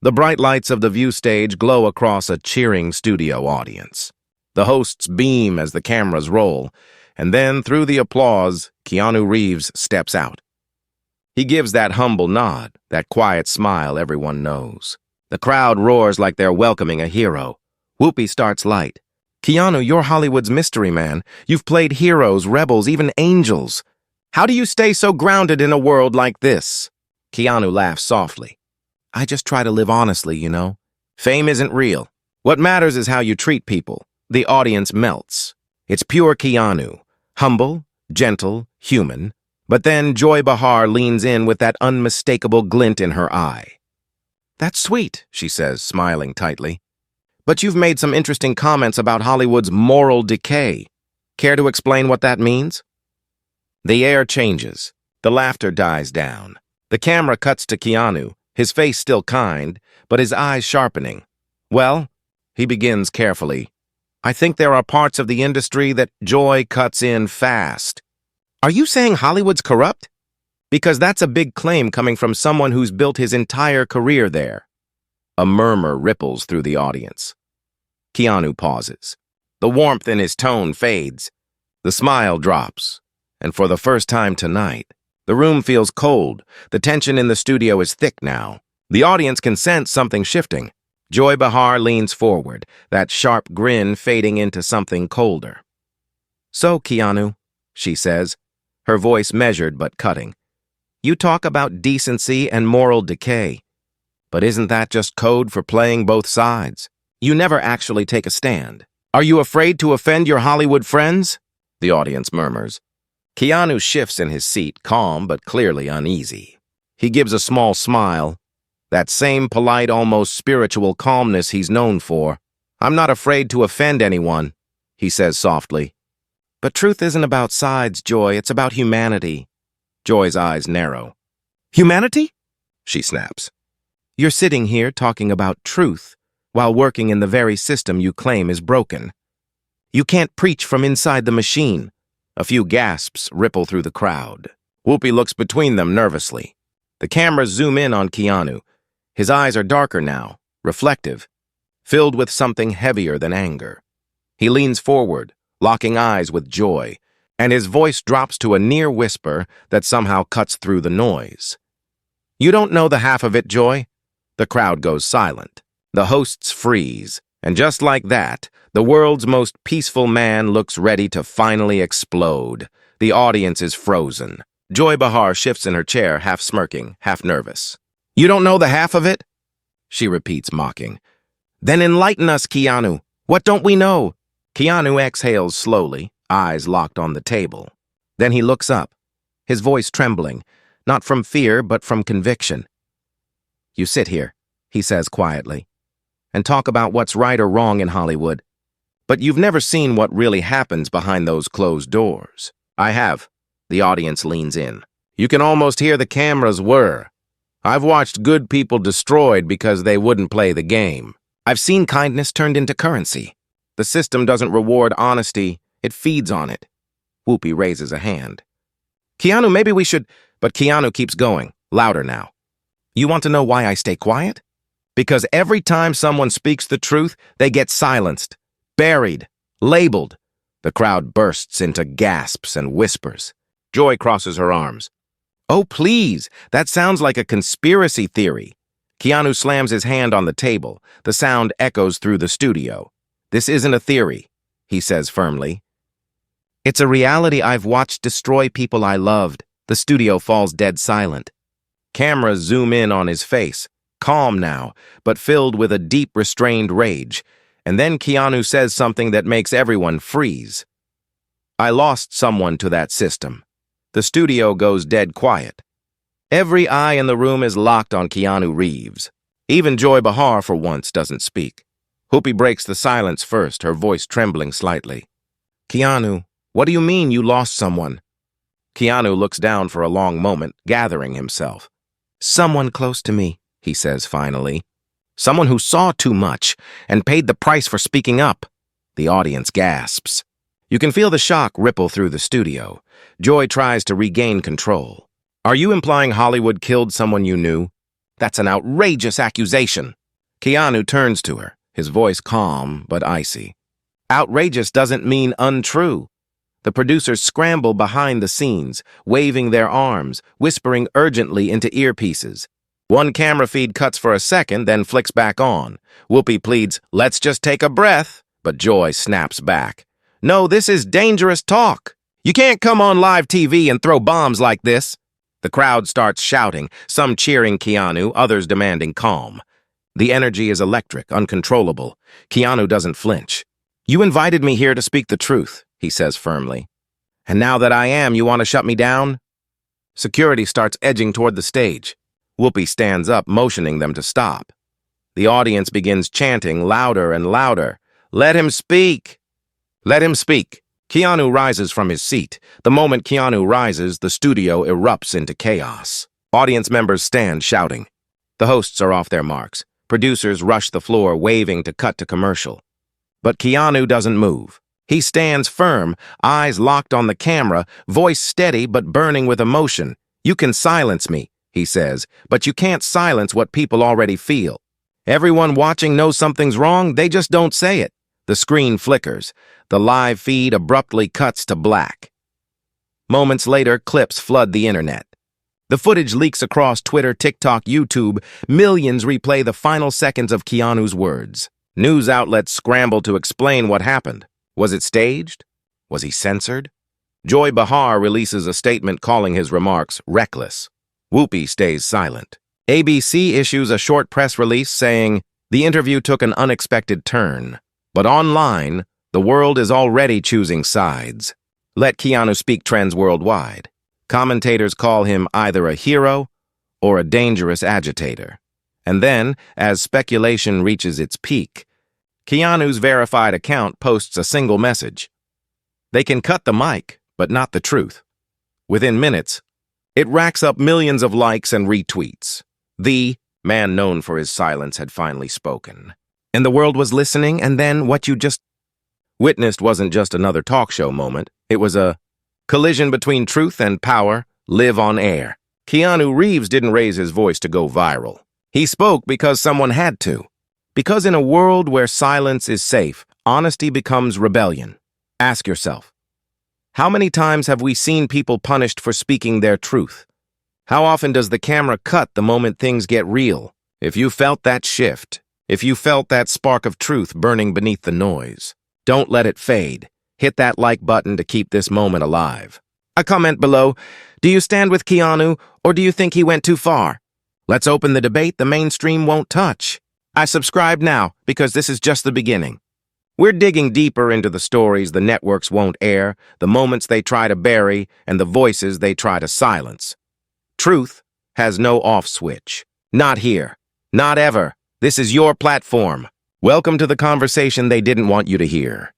The bright lights of the view stage glow across a cheering studio audience. The hosts beam as the cameras roll, and then, through the applause, Keanu Reeves steps out. He gives that humble nod, that quiet smile everyone knows. The crowd roars like they're welcoming a hero. Whoopi starts light. "Keanu, you're Hollywood's mystery man. You've played heroes, rebels, even angels. How do you stay so grounded in a world like this?" Keanu laughs softly. "I just try to live honestly, you know. Fame isn't real. What matters is how you treat people." The audience melts. It's pure Keanu. Humble, gentle, human. But then Joy Behar leans in with that unmistakable glint in her eye. "That's sweet," she says, smiling tightly. "But you've made some interesting comments about Hollywood's moral decay. Care to explain what that means?" The air changes. The laughter dies down. The camera cuts to Keanu, his face still kind, but his eyes sharpening. "Well," he begins carefully, "I think there are parts of the industry that Joy cuts in fast." "Are you saying Hollywood's corrupt?" "Because that's a big claim coming from someone who's built his entire career there." A murmur ripples through the audience. Keanu pauses. The warmth in his tone fades. The smile drops. And for the first time tonight, the room feels cold. The tension in the studio is thick now. The audience can sense something shifting. Joy Behar leans forward, that sharp grin fading into something colder. "So, Keanu," she says, her voice measured but cutting, "you talk about decency and moral decay. But isn't that just code for playing both sides? You never actually take a stand. Are you afraid to offend your Hollywood friends?" The audience murmurs. Keanu shifts in his seat, calm but clearly uneasy. He gives a small smile, that same polite, almost spiritual calmness he's known for. "I'm not afraid to offend anyone," he says softly. "But truth isn't about sides, Joy. It's about humanity." Joy's eyes narrow. "Humanity?" she snaps. "You're sitting here talking about truth while working in the very system you claim is broken. You can't preach from inside the machine." A few gasps ripple through the crowd. Whoopi looks between them nervously. The cameras zoom in on Keanu. His eyes are darker now, reflective, filled with something heavier than anger. He leans forward, locking eyes with Joy, and his voice drops to a near whisper that somehow cuts through the noise. "You don't know the half of it, Joy." The crowd goes silent. The hosts freeze, and just like that, the world's most peaceful man looks ready to finally explode. The audience is frozen. Joy Behar shifts in her chair, half smirking, half nervous. "You don't know the half of it?" she repeats, mocking. "Then enlighten us, Keanu. What don't we know?" Keanu exhales slowly, eyes locked on the table. Then he looks up, his voice trembling, not from fear but from conviction. "You sit here," he says quietly, "and talk about what's right or wrong in Hollywood. But you've never seen what really happens behind those closed doors." "I have." The audience leans in. You can almost hear the cameras whir. "I've watched good people destroyed because they wouldn't play the game. I've seen kindness turned into currency. The system doesn't reward honesty, it feeds on it." Whoopi raises a hand. "Keanu, maybe we should..." But Keanu keeps going, louder now. "You want to know why I stay quiet? Because every time someone speaks the truth, they get silenced, buried, labeled." The crowd bursts into gasps and whispers. Joy crosses her arms. "Oh, please, that sounds like a conspiracy theory." Keanu slams his hand on the table. The sound echoes through the studio. "This isn't a theory," he says firmly. "It's a reality I've watched destroy people I loved." The studio falls dead silent. Cameras zoom in on his face, calm now, but filled with a deep, restrained rage. And then Keanu says something that makes everyone freeze. "I lost someone to that system." The studio goes dead quiet. Every eye in the room is locked on Keanu Reeves. Even Joy Behar, for once, doesn't speak. Whoopi breaks the silence first, her voice trembling slightly. "Keanu, what do you mean you lost someone?" Keanu looks down for a long moment, gathering himself. "Someone close to me," he says finally. "Someone who saw too much and paid the price for speaking up." The audience gasps. You can feel the shock ripple through the studio. Joy tries to regain control. "Are you implying Hollywood killed someone you knew?" That's an outrageous accusation. Keanu turns to her, his voice calm but icy. Outrageous doesn't mean untrue. The producers scramble behind the scenes, waving their arms, whispering urgently into earpieces. One camera feed cuts for a second, then flicks back on. Whoopi pleads, "Let's just take a breath," but Joy snaps back. "No, this is dangerous talk. You can't come on live TV and throw bombs like this." The crowd starts shouting, some cheering Keanu, others demanding calm. The energy is electric, uncontrollable. Keanu doesn't flinch. "You invited me here to speak the truth," he says firmly. "And now that I am, you want to shut me down?" Security starts edging toward the stage. Whoopi stands up, motioning them to stop. The audience begins chanting louder and louder. "Let him speak! Let him speak!" Keanu rises from his seat. The moment Keanu rises, the studio erupts into chaos. Audience members stand shouting. The hosts are off their marks. Producers rush the floor, waving to cut to commercial. But Keanu doesn't move. He stands firm, eyes locked on the camera, voice steady but burning with emotion. "You can silence me," he says, "but you can't silence what people already feel. Everyone watching knows something's wrong, they just don't say it." The screen flickers. The live feed abruptly cuts to black. Moments later, clips flood the internet. The footage leaks across Twitter, TikTok, YouTube. Millions replay the final seconds of Keanu's words. News outlets scramble to explain what happened. Was it staged? Was he censored? Joy Behar releases a statement calling his remarks reckless. Whoopi stays silent. ABC issues a short press release saying, "The interview took an unexpected turn." But online, the world is already choosing sides. Let Keanu speak trends worldwide. Commentators call him either a hero or a dangerous agitator. And then, as speculation reaches its peak, Keanu's verified account posts a single message. They can cut the mic, but not the truth. Within minutes, it racks up millions of likes and retweets. The man known for his silence had finally spoken. And the world was listening, and then what you just witnessed wasn't just another talk show moment. It was a collision between truth and power, live on air. Keanu Reeves didn't raise his voice to go viral. He spoke because someone had to. Because in a world where silence is safe, honesty becomes rebellion. Ask yourself, how many times have we seen people punished for speaking their truth? How often does the camera cut the moment things get real? If you felt that shift, if you felt that spark of truth burning beneath the noise, don't let it fade. Hit that like button to keep this moment alive. A comment below, do you stand with Keanu or do you think he went too far? Let's open the debate the mainstream won't touch. I subscribe now because this is just the beginning. We're digging deeper into the stories the networks won't air, the moments they try to bury, and the voices they try to silence. Truth has no off switch. Not here. Not ever. This is your platform. Welcome to the conversation they didn't want you to hear.